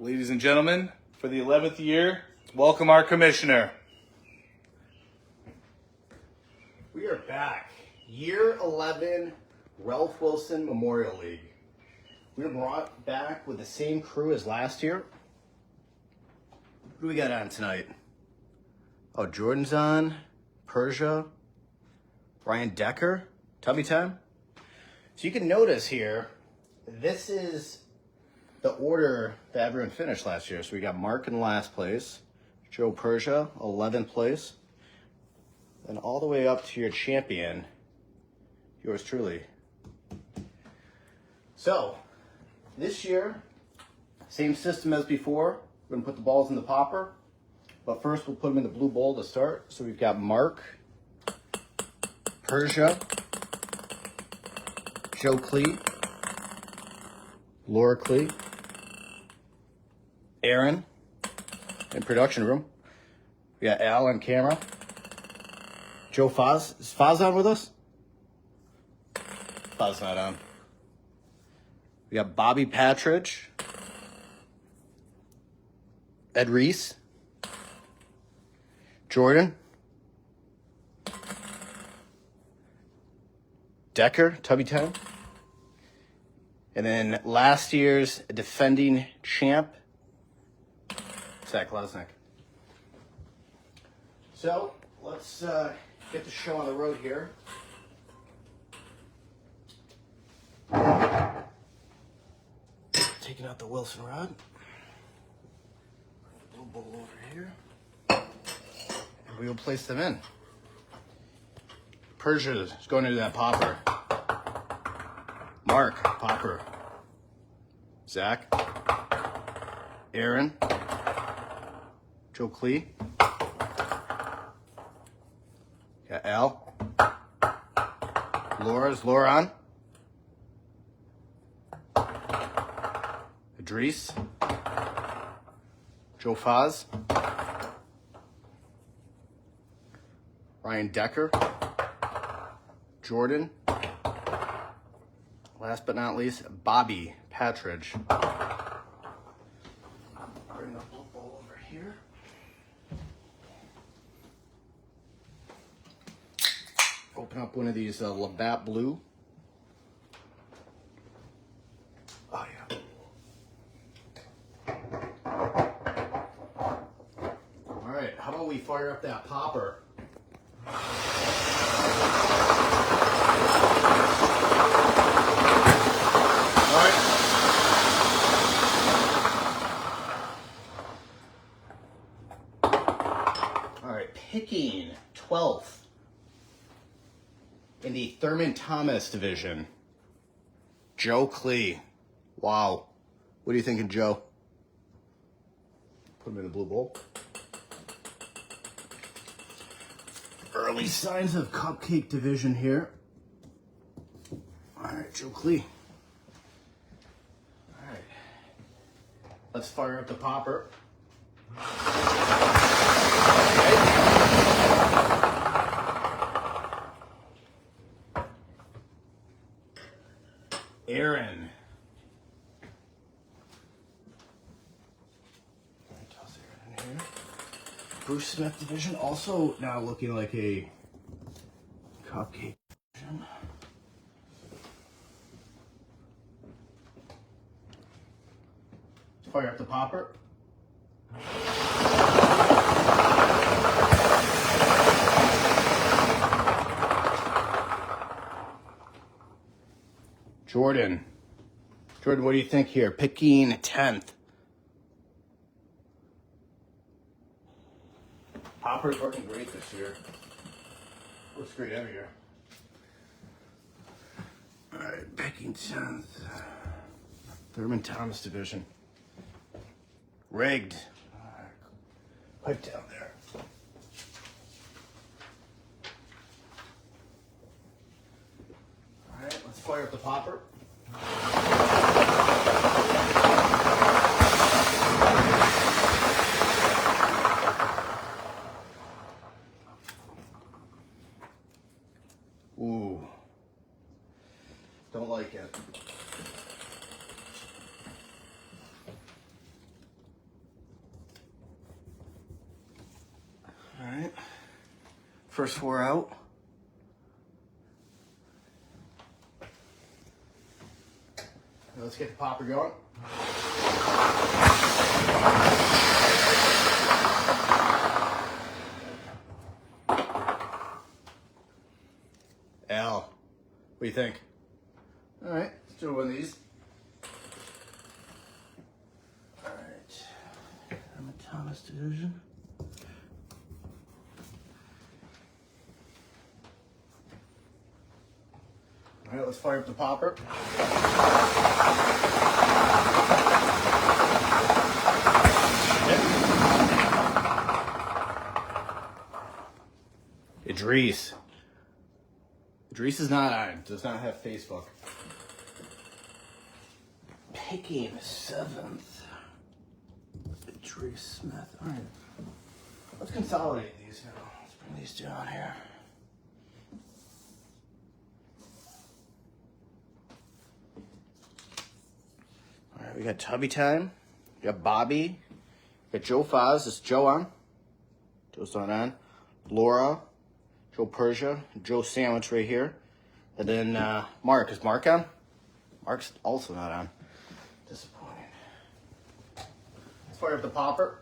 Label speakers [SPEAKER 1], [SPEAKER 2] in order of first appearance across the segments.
[SPEAKER 1] Ladies and gentlemen, for the 11th year, welcome our commissioner.
[SPEAKER 2] We are back. Year 11 Ralph Wilson Memorial League. We are brought back with the same crew as last year. What do we got on tonight? Oh, Jordan's on, Persia, Ryan Decker, Tubby Time. So you can notice here, this is the order that everyone finished last year. So we got Mark in last place, Joe Persia, 11th place, then all the way up to your champion, yours truly. So, this year, same system as before. We're gonna put the balls in the popper, but first we'll put them in the blue bowl to start. So we've got Mark, Persia, Joe Clee, Laura Clee, Aaron in production room. We got Al on camera. Joe Foz. Is Foz on with us? Foz not on. We got Bobby Patridge. Ed Reese. Jordan. Decker, Tubby Town. And then last year's defending champ, Zach Lesnick. So let's get the show on the road here. Taking out the Wilson rod. Blue bowl over here. And we will place them in. Persia is going into that popper. Mark, popper. Zach. Aaron. Joe Clee. Got Al. Laura's Laura on. Idris. Joe Foz. Ryan Decker. Jordan. Last but not least, Bobby Patridge. Bring the blue bowl over here. Open up one of these Labatt Blue. Oh, yeah. All right, how about we fire up that popper? All right, picking 12th. In the Thurman Thomas division, Joe Clee. Wow. What are you thinking, Joe? Put him in the blue bowl. Early signs of cupcake division here. All right, Joe Clee. All right. Let's fire up the popper. Aaron. Toss Aaron in here. Bruce Smith division, also now looking like a cupcake division. Fire up the popper. Jordan. Jordan, what do you think here? Picking 10th. Popper's working great this year. Works great every year. All right, picking 10th. Thurman Thomas division. Rigged. All right. Pipe down there. All right, let's fire up the popper. Ooh. Don't like it. First 4 out. Now let's get the popper going. Al, what do you think? All right, let's do one of these. All right, Thomas division. All right, let's fire up the popper. Idris. Idris is not on. Does not have Facebook. Picking 7th. Idris Smith. All right. Let's consolidate these now. Let's bring these down here. All right, we got Tubby Time. We got Bobby. We got Joe Foz. Is Joe on? Joe's not on. Laura. Joe Persia, Joe Sandwich right here. And then Mark. Is Mark on? Mark's also not on. Disappointing. Let's fire up the popper.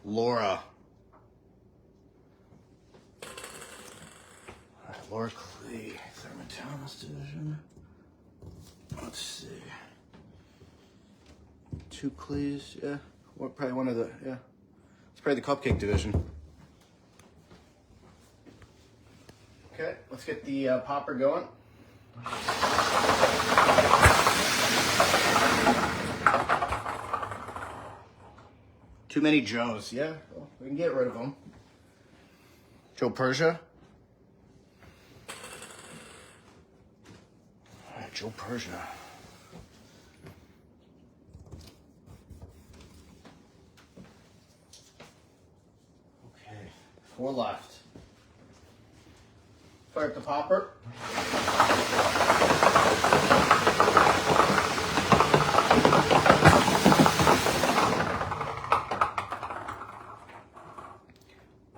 [SPEAKER 2] Laura. Laura Clee, Thurman Thomas division. Let's see. 2 Clees, yeah. Probably one of the, yeah. It's probably the cupcake division. Okay, let's get the popper going. Too many Joes, yeah. Well, we can get rid of them. Joe Persia. Joe Persia. Okay, 4 left. Fire up the popper.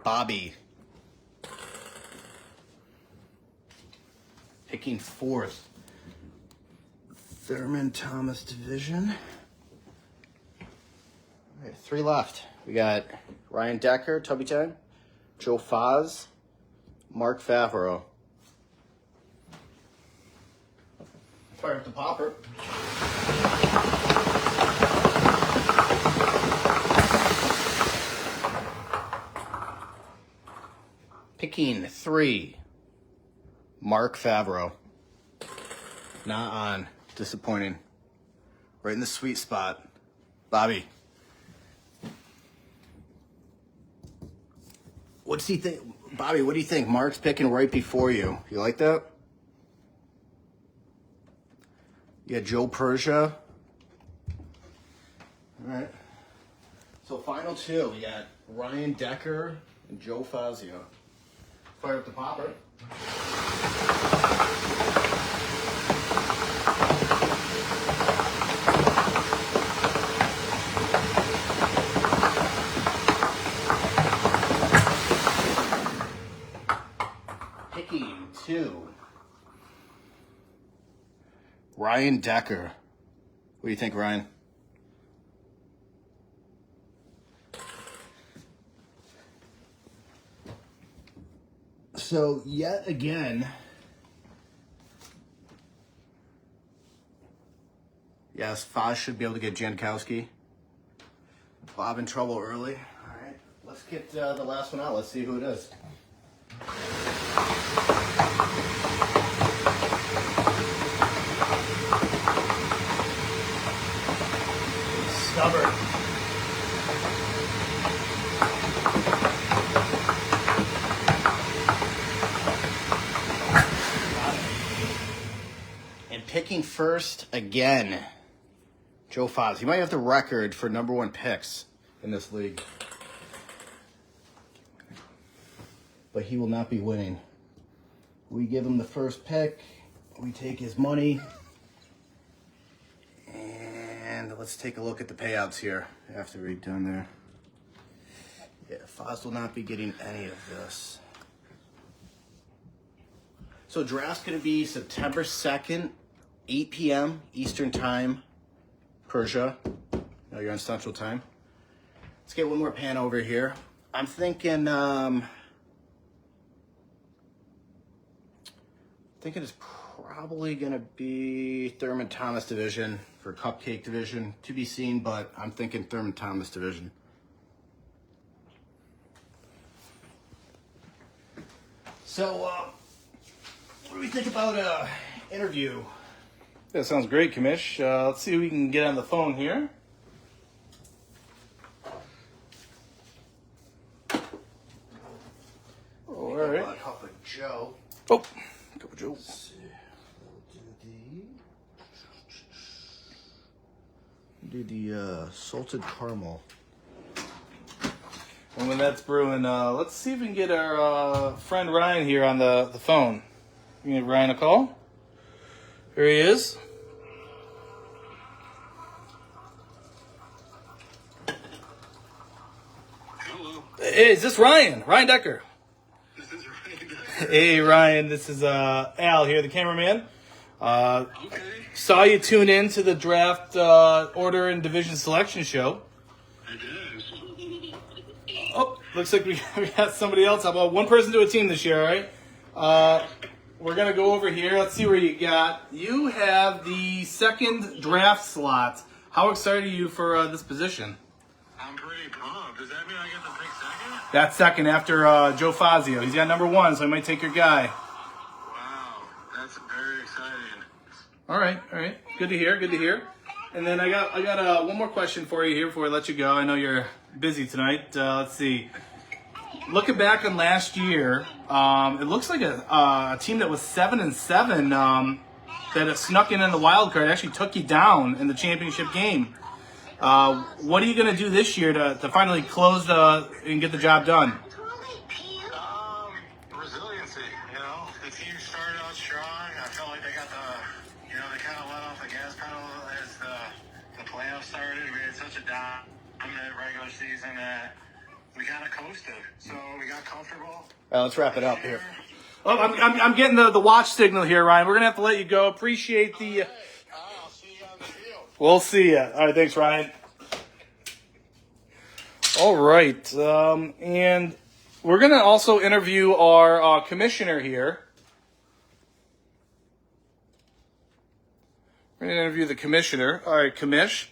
[SPEAKER 2] Bobby. Picking 4th. Thurman Thomas division. All right, 3 left. We got Ryan Decker, Tubby Time, Joe Foz, Mark Favreau. Fire up the popper. Picking 3, Mark Favreau. Not on. Disappointing. Right in the sweet spot. Bobby. What's he think? Bobby, what do you think? Mark's picking right before you. You like that? You got Joe Persia. All right. So final 2. We got Ryan Decker and Joe Fazio. Fire up the popper. Picking 2. Ryan Decker. What do you think, Ryan? So, yet again, yes, Foz should be able to get Jankowski. Bob in trouble early. All right, let's get the last one out. Let's see who it is. Stubborn. And picking first again, Joe Foz. He might have the record for #1 picks in this league. but he will not be winning. We give him the first pick. We take his money. And let's take a look at the payouts here after we're done there. Yeah, Foz will not be getting any of this. So draft's going to be September 2nd, 8 p.m. Eastern Time, Persia. No, you're on Central Time. Let's get one more pan over here. I'm thinking, it's probably going to be Thurman Thomas division for Cupcake division. To be seen, but I'm thinking Thurman Thomas division. So, what do we think about interview?
[SPEAKER 1] That sounds great, Commish. Let's see if we can get on the phone here. All right.
[SPEAKER 2] A cup of Joe.
[SPEAKER 1] Oh, cup of Joe.
[SPEAKER 2] Do the salted caramel.
[SPEAKER 1] And when that's brewing, let's see if we can get our friend Ryan here on the phone. You can give Ryan a call. Here he is.
[SPEAKER 3] Hello.
[SPEAKER 1] Hey, is this Ryan? Ryan Decker.
[SPEAKER 3] This is Ryan Decker.
[SPEAKER 1] Hey, Ryan. This is Al here, the cameraman.
[SPEAKER 3] Okay.
[SPEAKER 1] Saw you tune in to the draft order and division selection show.
[SPEAKER 3] I did.
[SPEAKER 1] Oh, looks like we got somebody else. How about one person to a team this year, all right? We're going to go over here. Let's see where you got. You have the second draft slot. How excited are you for this position?
[SPEAKER 3] I'm pretty pumped. Does that mean I get to pick second?
[SPEAKER 1] That's second after Joe Fazio. He's got number one, so he might take your guy.
[SPEAKER 3] Wow. That's very exciting.
[SPEAKER 1] All right. Good to hear. And then I got one more question for you here before I let you go. I know you're busy tonight. Let's see. Looking back on last year, it looks like a team that was 7-7 that it snuck in the wild card actually took you down in the championship game. What are you going to do this year to finally close and get the job done?
[SPEAKER 3] Resiliency. The team started out strong. I felt like they got they kind of let off the gas pedal as the playoffs started. We had such a dominant regular season that we kind of coasted. So we got comfortable.
[SPEAKER 2] Let's wrap it up here.
[SPEAKER 1] Oh, I'm getting the watch signal here, Ryan. We're gonna have to let you go. Appreciate the.
[SPEAKER 3] I'll see you on the field.
[SPEAKER 1] We'll see you. All right, thanks, Ryan. All right, and we're gonna also interview our commissioner here. We're gonna interview the commissioner. All right, Commish.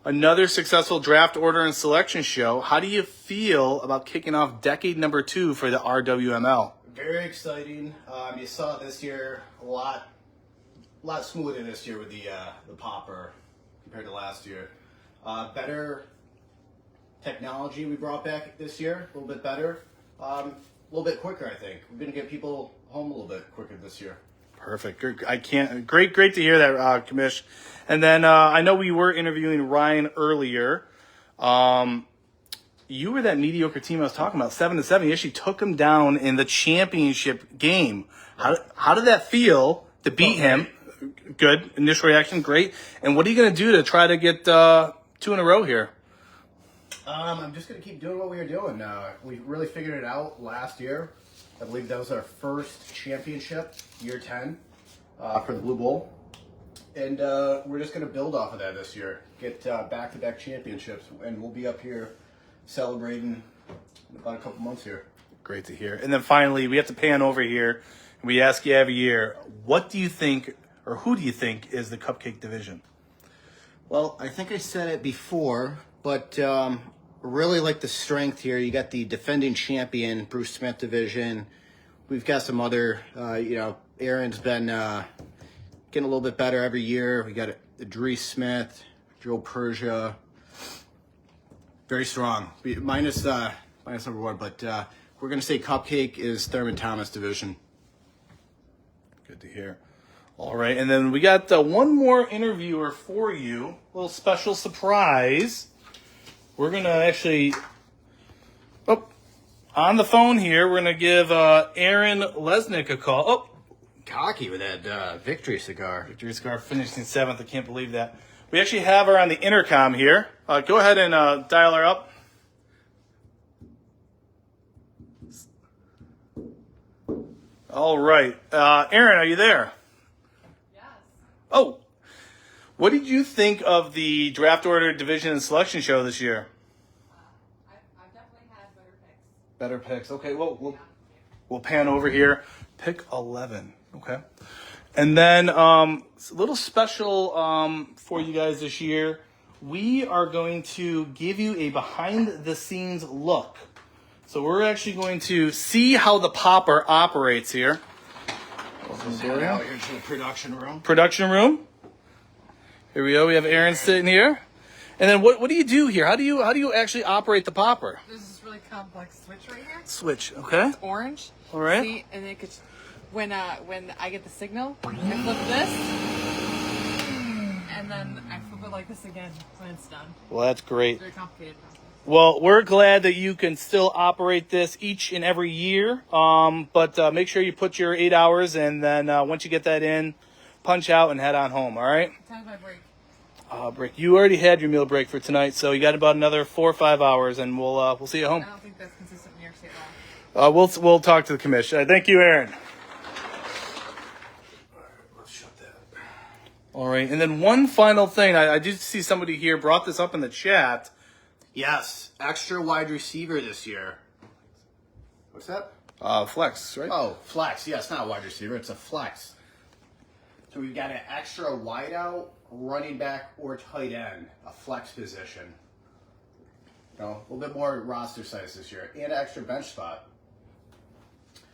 [SPEAKER 1] Another successful draft order and selection show. How do you feel about kicking off decade number 2 for the RWML?
[SPEAKER 2] Very exciting. You saw this year a lot smoother this year with the popper compared to last year. Better technology we brought back this year, a little bit better, a little bit quicker. I think we're gonna get people home a little bit quicker this year.
[SPEAKER 1] Perfect. Great to hear that, Commish. And then I know we were interviewing Ryan earlier. You were that mediocre team I was talking about, 7-7. You actually took him down in the championship game. How did that feel to beat him? Good. Initial reaction, great. And what are you going to do to try to get 2 in a row here?
[SPEAKER 2] I'm just going to keep doing what we were doing. We really figured it out last year. I believe that was our first championship, year 10, for the Blue Bowl. And we're just going to build off of that this year. Get back-to-back championships. And we'll be up here celebrating in about a couple months here.
[SPEAKER 1] Great to hear. And then finally, we have to pan over here. And we ask you every year, what do you think, or who do you think is the Cupcake division?
[SPEAKER 2] Well, I think I said it before, but really like the strength here. You got the defending champion, Bruce Smith division. We've got some other, Aaron's been getting a little bit better every year. We got Idris Smith, Joe Persia. Very strong. Minus number 1, but we're going to say Cupcake is Thurman Thomas division.
[SPEAKER 1] Good to hear. All right, and then we got one more interviewer for you. A little special surprise. We're going to actually... Oh, On the phone here, we're going to give Aaron Lesnick a call. Oh,
[SPEAKER 2] Cocky with that victory cigar.
[SPEAKER 1] Victory Scar finishing 7th. I can't believe that. We actually have her on the intercom here. Go ahead and dial her up. All right. Aaron, are you there?
[SPEAKER 4] Yes.
[SPEAKER 1] Oh, what did you think of the draft order division and selection show this year?
[SPEAKER 4] I've definitely had better picks.
[SPEAKER 1] Better picks. Okay, well, we'll pan over here. Pick 11. Okay. And then it's a little special for you guys this year. We are going to give you a behind-the-scenes look. So we're actually going to see how the popper operates here.
[SPEAKER 2] Head out here to the production room.
[SPEAKER 1] Production room. Here we go. We have Aaron sitting here. And then what do you do here? How do you actually operate the popper?
[SPEAKER 4] There's this really complex switch right here.
[SPEAKER 1] Switch. Okay.
[SPEAKER 4] It's orange.
[SPEAKER 1] All right.
[SPEAKER 4] See, and it could, when I get the signal, I flip this, and then I flip it like this again when it's done.
[SPEAKER 1] Well, that's great.
[SPEAKER 4] It's very complicated process.
[SPEAKER 1] Well, we're glad that you can still operate this each and every year. But make sure you put your 8 hours, and then once you get that in, punch out and head on home. All right.
[SPEAKER 4] What time's my break?
[SPEAKER 1] Break. You already had your meal break for tonight, so you got about another 4 or 5 hours, and we'll see you at home.
[SPEAKER 4] I don't think that's consistent with New York State law.
[SPEAKER 1] We'll talk to the commission. Thank you, Aaron.
[SPEAKER 2] Let's shut that.
[SPEAKER 1] All right, and then one final thing. I did see somebody here brought this up in the chat.
[SPEAKER 2] Yes, extra wide receiver this year. What's that?
[SPEAKER 1] Flex, right?
[SPEAKER 2] Oh, flex. Yeah, it's not a wide receiver. It's a flex. So we've got an extra wideout, running back, or tight end, a flex position. You know, a little bit more roster size this year, and an extra bench spot.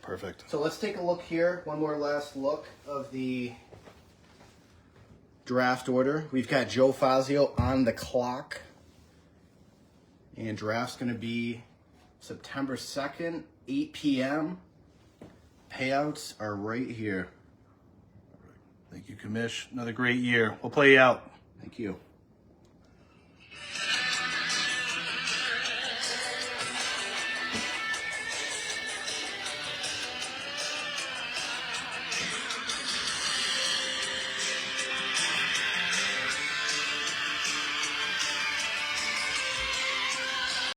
[SPEAKER 1] Perfect.
[SPEAKER 2] So let's take a look here. One more last look of the draft order. We've got Joe Fazio on the clock. And draft's going to be September 2nd, 8 p.m. Payouts are right here.
[SPEAKER 1] Thank you, Commish. Another great year. We'll play you out.
[SPEAKER 2] Thank you.